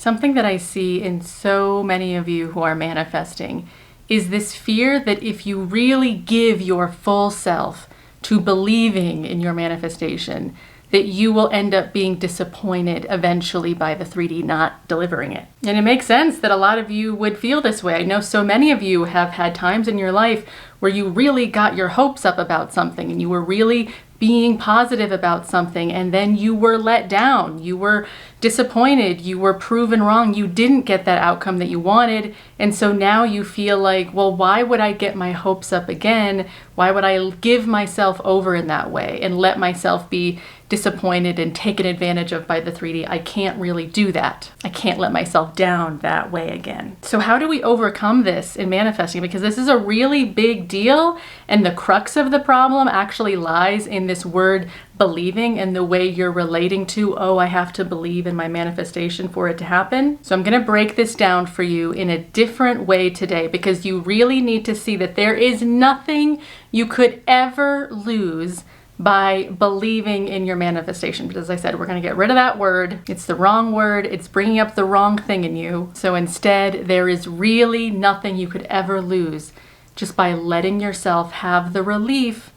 Something that I see in so many of you who are manifesting is this fear that if you really give your full self to believing in your manifestation, that you will end up being disappointed eventually by the 3D not delivering it. And it makes sense that a lot of you would feel this way. I know so many of you have had times in your life where you really got your hopes up about something and you were really being positive about something, and then you were let down, you were disappointed, you were proven wrong, you didn't get that outcome that you wanted, and so now you feel like, well, why would I get my hopes up again? Why would I give myself over in that way and let myself be disappointed and taken advantage of by the 3D? I can't really do that. I can't let myself down that way again. So how do we overcome this in manifesting? Because this is a really big deal, and the crux of the problem actually lies in this word believing and the way you're relating to, oh, I have to believe in my manifestation for it to happen. So I'm going to break this down for you in a different way today, because you really need to see that there is nothing you could ever lose by believing in your manifestation. But as I said, we're going to get rid of that word. It's the wrong word. It's bringing up the wrong thing in you. So instead, there is really nothing you could ever lose just by letting yourself have the relief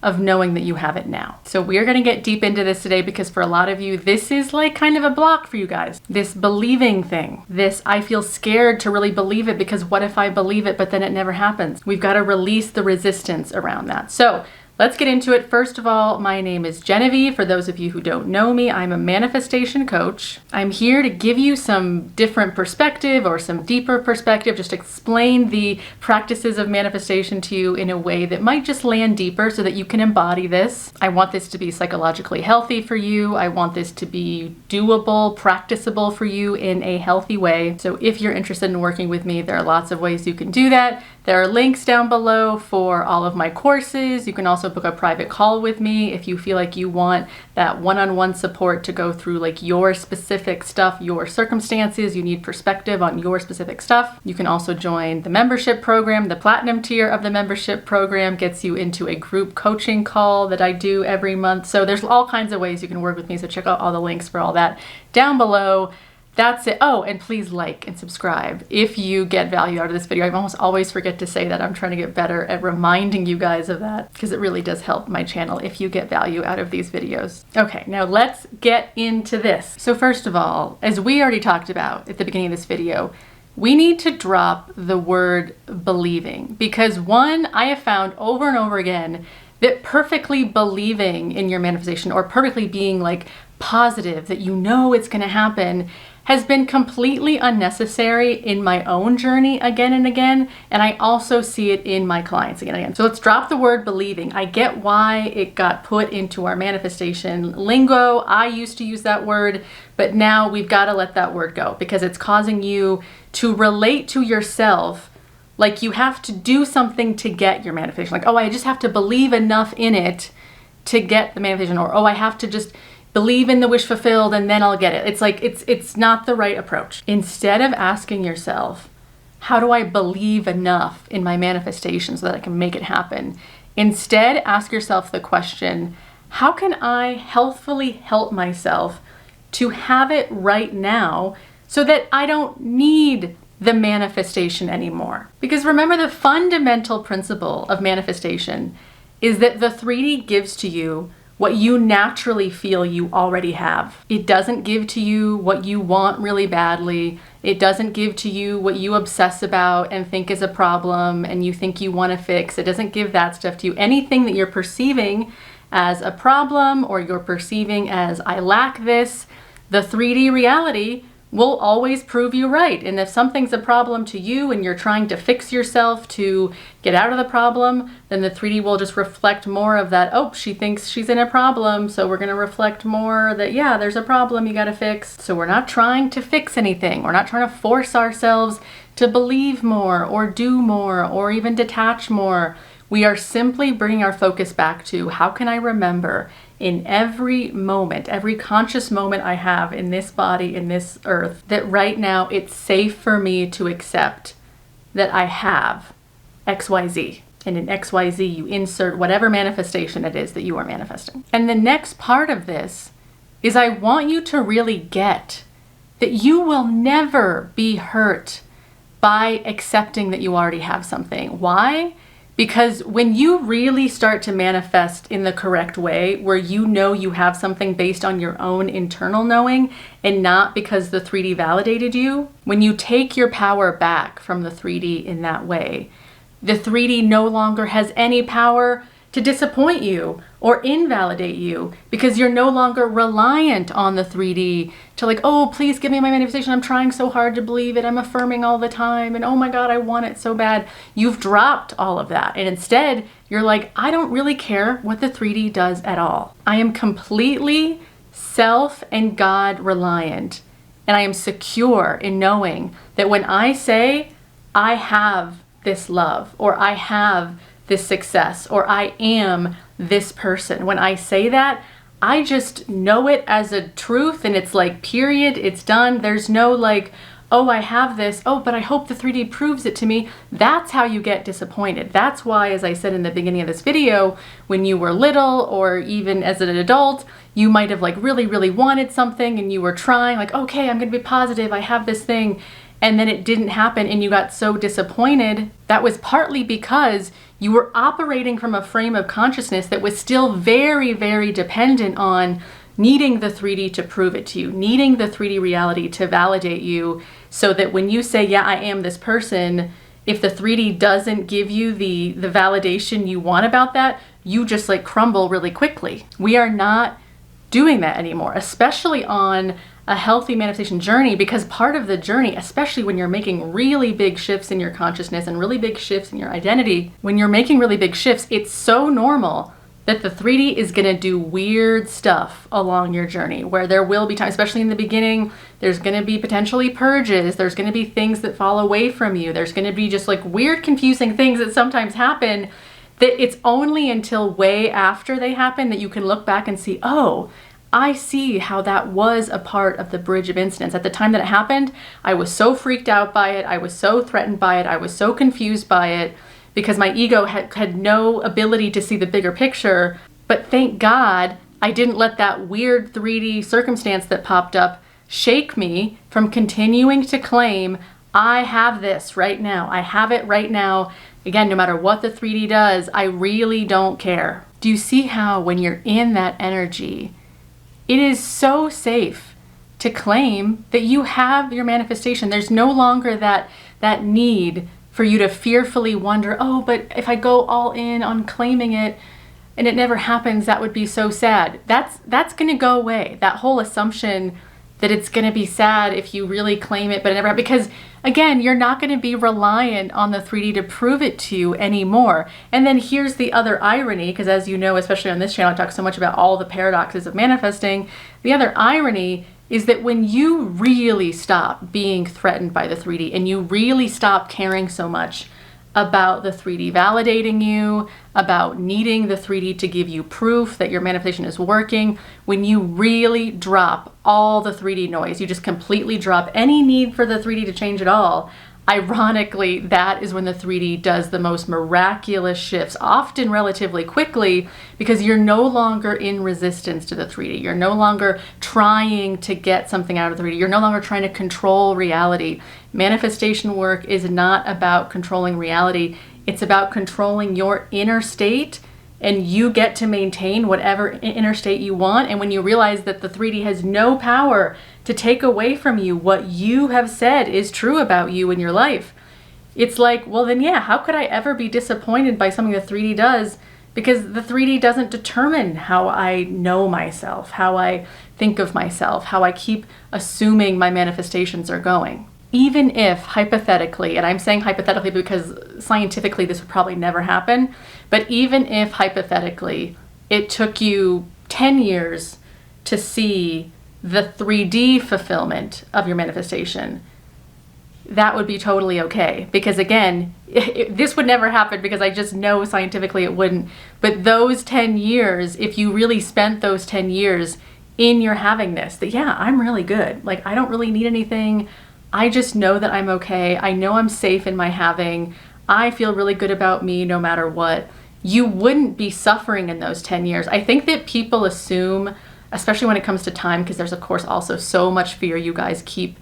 of knowing that you have it now. So we're going to get deep into this today, because for a lot of you, this is like kind of a block for you guys. This believing thing, this I feel scared to really believe it, because what if I believe it, but then it never happens? We've got to release the resistance around that. So let's get into it. First of all, my name is Genevieve. For those of you who don't know me, I'm a manifestation coach. I'm here to give you some different perspective or some deeper perspective, just explain the practices of manifestation to you in a way that might just land deeper so that you can embody this. I want this to be psychologically healthy for you. I want this to be doable, practicable for you in a healthy way. So if you're interested in working with me, there are lots of ways you can do that. There are links down below for all of my courses. You can also book a private call with me if you feel like you want that one-on-one support to go through like your specific stuff, your circumstances, you need perspective on your specific stuff. You can also join the membership program. The platinum tier of the membership program gets you into a group coaching call that I do every month. So there's all kinds of ways you can work with me. So check out all the links for all that down below. That's it. Oh, and please like and subscribe if you get value out of this video. I almost always forget to say that. I'm trying to get better at reminding you guys of that, because it really does help my channel if you get value out of these videos. Okay, now let's get into this. So first of all, as we already talked about at the beginning of this video, we need to drop the word believing, because one, I have found over and over again that perfectly believing in your manifestation, or perfectly being like positive that you know it's going to happen, has been completely unnecessary in my own journey again and again, and I also see it in my clients again and again. So let's drop the word believing. I get why it got put into our manifestation lingo. I used to use that word, but now we've got to let that word go, because it's causing you to relate to yourself like you have to do something to get your manifestation. Like, oh, I just have to believe enough in it to get the manifestation, or oh, I have to just believe in the wish fulfilled and then I'll get it. It's like, it's not the right approach. Instead of asking yourself, how do I believe enough in my manifestation so that I can make it happen? Instead, ask yourself the question, how can I healthfully help myself to have it right now so that I don't need the manifestation anymore? Because remember, the fundamental principle of manifestation is that the 3D gives to you what you naturally feel you already have. It doesn't give to you what you want really badly. It doesn't give to you what you obsess about and think is a problem and you think you want to fix. It doesn't give that stuff to you. Anything that you're perceiving as a problem, or you're perceiving as I lack this, the 3D reality will always prove you right. And if something's a problem to you and you're trying to fix yourself to get out of the problem, then the 3D will just reflect more of that, oh, she thinks she's in a problem, so we're gonna reflect more that, yeah, there's a problem you gotta fix. So we're not trying to fix anything. We're not trying to force ourselves to believe more or do more or even detach more. We are simply bringing our focus back to, how can I remember in every moment, every conscious moment I have in this body, in this earth, that right now it's safe for me to accept that I have XYZ. And in XYZ, you insert whatever manifestation it is that you are manifesting. And the next part of this is, I want you to really get that you will never be hurt by accepting that you already have something. Why? Because when you really start to manifest in the correct way, where you know you have something based on your own internal knowing and not because the 3D validated you, when you take your power back from the 3D in that way, the 3D no longer has any power to disappoint you or invalidate you, because you're no longer reliant on the 3D to like, oh, please give me my manifestation. I'm trying so hard to believe it. I'm affirming all the time. And oh my God, I want it so bad. You've dropped all of that. And instead you're like, I don't really care what the 3D does at all. I am completely self and God reliant. And I am secure in knowing that when I say I have this love, or I have this success, or I am this person, when I say that, I just know it as a truth, and it's like, period, it's done. There's no like, oh, I have this, oh, but I hope the 3D proves it to me. That's how you get disappointed. That's why, as I said in the beginning of this video, when you were little, or even as an adult, you might have like really, really wanted something and you were trying like, okay, I'm gonna be positive, I have this thing, and then it didn't happen and you got so disappointed. That was partly because you were operating from a frame of consciousness that was still very, very dependent on needing the 3D to prove it to you, needing the 3D reality to validate you, so that when you say, yeah, I am this person, if the 3D doesn't give you the validation you want about that, you just like crumble really quickly. We are not doing that anymore, especially on a healthy manifestation journey, because part of the journey, especially when you're making really big shifts in your consciousness and really big shifts in your identity, when you're making really big shifts, it's so normal that the 3D is going to do weird stuff along your journey, where there will be times, especially in the beginning, there's going to be potentially purges, there's going to be things that fall away from you, there's going to be just like weird, confusing things that sometimes happen, that it's only until way after they happen that you can look back and see, oh, I see how that was a part of the bridge of incidents. At the time that it happened, I was so freaked out by it, I was so threatened by it, I was so confused by it, because my ego had no ability to see the bigger picture. But thank God I didn't let that weird 3D circumstance that popped up shake me from continuing to claim, I have this right now, I have it right now. Again, no matter what the 3D does, I really don't care. Do you see how when you're in that energy, it is so safe to claim that you have your manifestation? There's no longer that need for you to fearfully wonder, oh, but if I go all in on claiming it and it never happens, that would be so sad. That's going to go away. That whole assumption that it's going to be sad if you really claim it, but it never happens. Because again, you're not going to be reliant on the 3D to prove it to you anymore. And then here's the other irony, because as you know, especially on this channel, I talk so much about all the paradoxes of manifesting. The other irony is that when you really stop being threatened by the 3D and you really stop caring so much about the 3D validating you, about needing the 3D to give you proof that your manifestation is working, when you really drop all the 3D noise, you just completely drop any need for the 3D to change at all, ironically, that is when the 3D does the most miraculous shifts, often relatively quickly, because you're no longer in resistance to the 3D. You're no longer trying to get something out of the 3D. You're no longer trying to control reality. Manifestation work is not about controlling reality. It's about controlling your inner state, and you get to maintain whatever inner state you want. And when you realize that the 3D has no power to take away from you what you have said is true about you in your life, it's like, well then yeah, how could I ever be disappointed by something the 3D does? Because the 3D doesn't determine how I know myself, how I think of myself, how I keep assuming my manifestations are going. Even if hypothetically, and I'm saying hypothetically because scientifically this would probably never happen, but even if hypothetically it took you 10 years to see the 3D fulfillment of your manifestation, that would be totally okay. Because again, this would never happen because I just know scientifically it wouldn't. But those 10 years, if you really spent those 10 years in your havingness, that yeah, I'm really good. Like I don't really need anything. I just know that I'm okay. I know I'm safe in my having. I feel really good about me no matter what. You wouldn't be suffering in those 10 years. I think that people assume, especially when it comes to time, because there's of course also so much fear you guys keep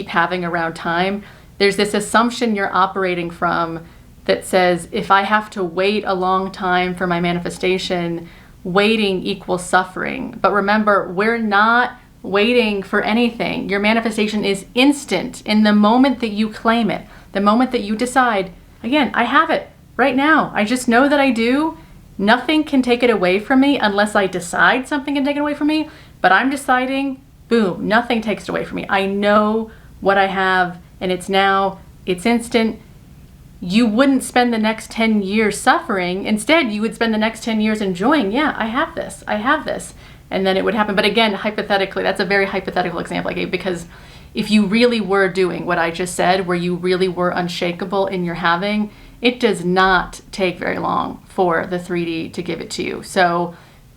having around time. There's this assumption you're operating from that says, if I have to wait a long time for my manifestation, waiting equals suffering. But remember, we're not waiting for anything. Your manifestation is instant in the moment that you claim it, the moment that you decide, again, I have it right now. I just know that I do. Nothing can take it away from me unless I decide something can take it away from me. But I'm deciding, boom, nothing takes it away from me. I know what I have, and it's now, it's instant. You wouldn't spend the next 10 years suffering. Instead, you would spend the next 10 years enjoying, yeah, I have this. And then it would happen. But again, hypothetically, that's a very hypothetical example I gave, because if you really were doing what I just said, where you really were unshakable in your having, it does not take very long for the 3D to give it to you. So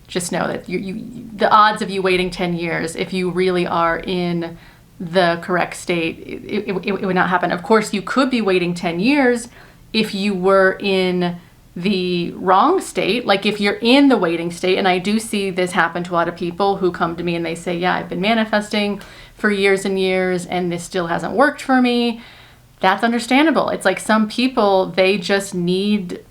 just know that the odds of you waiting 10 years, if you really are in the correct state, it would not happen. Of course, you could be waiting 10 years if you were in the wrong state, like if you're in the waiting state. And I do see this happen to a lot of people who come to me and they say, yeah, I've been manifesting for years and years and this still hasn't worked for me. That's understandable. It's like some people, they just need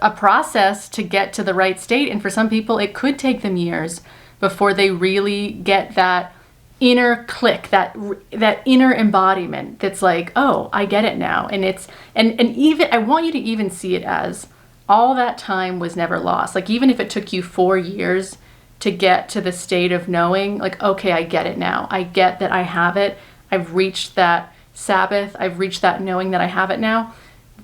a process to get to the right state. And for some people, it could take them years before they really get that inner click, that inner embodiment that's like, oh, I get it now. And it's, and even, I want you to even see it as all that time was never lost. Like, even if it took you 4 years to get to the state of knowing, like, okay, I get it now. I get that I have it. I've reached that Sabbath. I've reached that knowing that I have it now.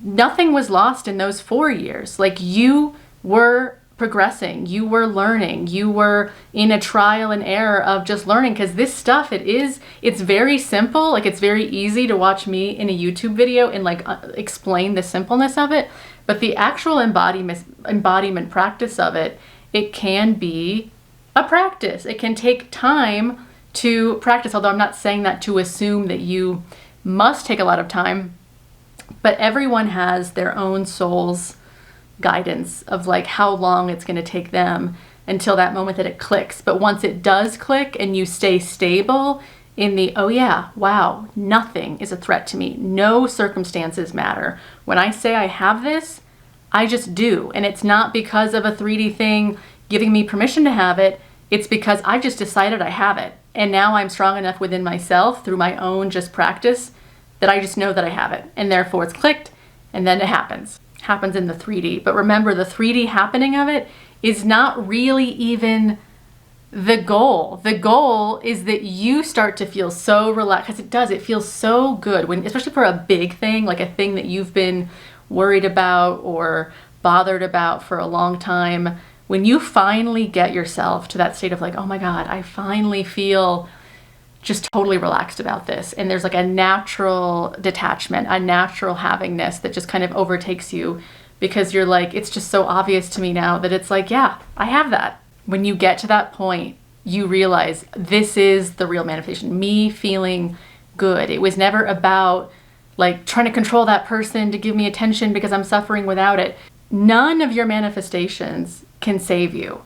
Nothing was lost in those 4 years. Like, you were progressing, you were learning, you were in a trial and error of just learning, because this stuff, it's very simple. Like, it's very easy to watch me in a YouTube video and like explain the simpleness of it, but the actual embodiment practice of it, it can be a practice. It can take time to practice, although I'm not saying that to assume that you must take a lot of time, but everyone has their own soul's guidance of like how long it's going to take them until that moment that it clicks. But once it does click and you stay stable in the, oh yeah, wow, nothing is a threat to me. No circumstances matter. When I say I have this, I just do. And it's not because of a 3D thing giving me permission to have it. It's because I just decided I have it. And now I'm strong enough within myself through my own just practice that I just know that I have it. And therefore it's clicked, and then it happens in the 3D. But remember, the 3D happening of it is not really even the goal. The goal is that you start to feel so relaxed, because it does. It feels so good when, especially for a big thing, like a thing that you've been worried about or bothered about for a long time. When you finally get yourself to that state of like, oh my God, I finally feel just totally relaxed about this. And there's like a natural detachment, a natural havingness that just kind of overtakes you, because you're like, it's just so obvious to me now that it's like, yeah, I have that. When you get to that point, you realize this is the real manifestation, me feeling good. It was never about like trying to control that person to give me attention because I'm suffering without it. None of your manifestations can save you.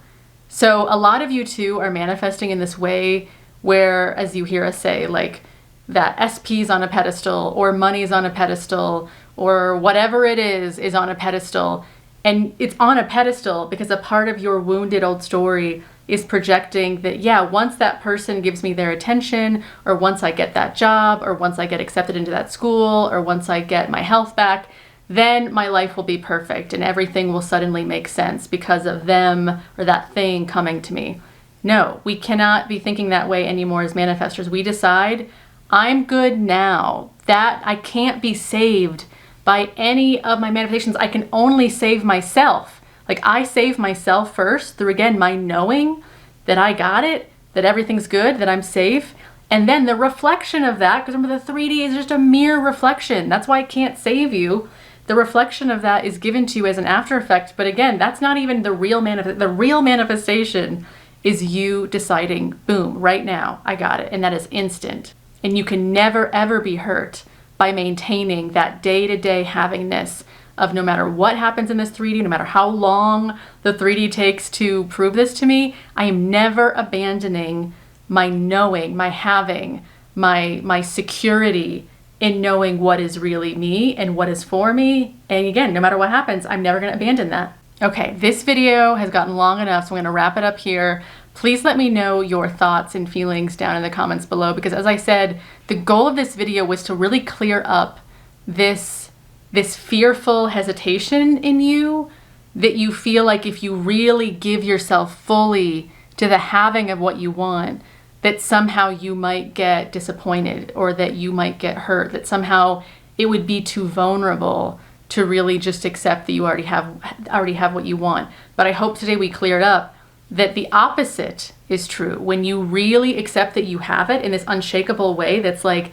So a lot of you too are manifesting in this way where, as you hear us say, like that SP's on a pedestal, or money's on a pedestal, or whatever it is on a pedestal. And it's on a pedestal because a part of your wounded old story is projecting that, yeah, once that person gives me their attention, or once I get that job, or once I get accepted into that school, or once I get my health back, then my life will be perfect and everything will suddenly make sense because of them or that thing coming to me. No, we cannot be thinking that way anymore as manifestors. We decide, I'm good now. That I can't be saved by any of my manifestations. I can only save myself. Like, I save myself first through, again, my knowing that I got it, that everything's good, that I'm safe. And then the reflection of that, because remember the 3D is just a mere reflection. That's why I can't save you. The reflection of that is given to you as an after effect. But again, that's not even the real manifestation. The real manifestation is you deciding, boom, right now, I got it. And that is instant. And you can never, ever be hurt by maintaining that day-to-day havingness of no matter what happens in this 3D, no matter how long the 3D takes to prove this to me, I am never abandoning my knowing, my having, my security in knowing what is really me and what is for me. And again, no matter what happens, I'm never going to abandon that. Okay, this video has gotten long enough, so I'm going to wrap it up here. Please let me know your thoughts and feelings down in the comments below, because as I said, the goal of this video was to really clear up this fearful hesitation in you that you feel like if you really give yourself fully to the having of what you want, that somehow you might get disappointed or that you might get hurt, that somehow it would be too vulnerable to really just accept that you already have what you want. But I hope today we cleared up that the opposite is true. When you really accept that you have it in this unshakable way, that's like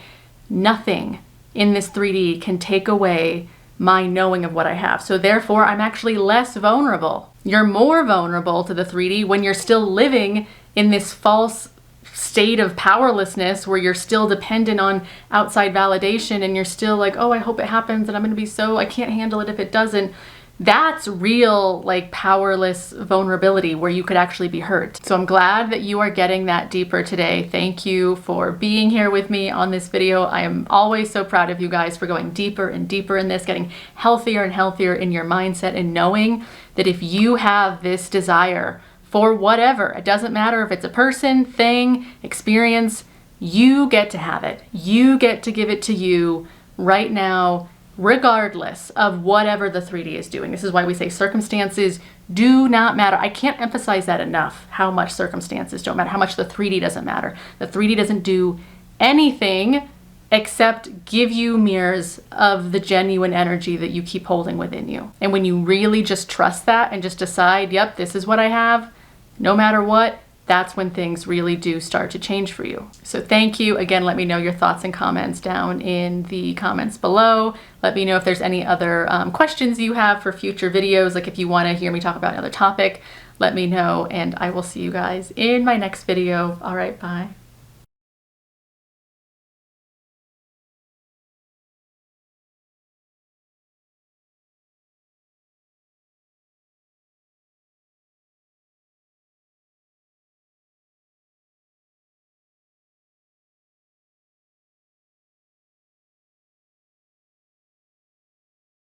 nothing in this 3D can take away my knowing of what I have. So therefore, I'm actually less vulnerable. You're more vulnerable to the 3D when you're still living in this false state of powerlessness where you're still dependent on outside validation and you're still like, oh, I hope it happens and I'm gonna be so, I can't handle it if it doesn't. That's real, like, powerless vulnerability where you could actually be hurt. So I'm glad that you are getting that deeper today. Thank you for being here with me on this video. I am always so proud of you guys for going deeper and deeper in this, getting healthier and healthier in your mindset, and knowing that if you have this desire for whatever, it doesn't matter if it's a person, thing, experience, you get to have it. You get to give it to you right now, regardless of whatever the 3D is doing. This is why we say circumstances do not matter. I can't emphasize that enough, how much circumstances don't matter, how much the 3D doesn't matter. The 3D doesn't do anything except give you mirrors of the genuine energy that you keep holding within you. And when you really just trust that and just decide, yep, this is what I have, no matter what, that's when things really do start to change for you. So thank you. Again, let me know your thoughts and comments down in the comments below. Let me know if there's any other questions you have for future videos. Like if you want to hear me talk about another topic, let me know, and I will see you guys in my next video. All right, bye.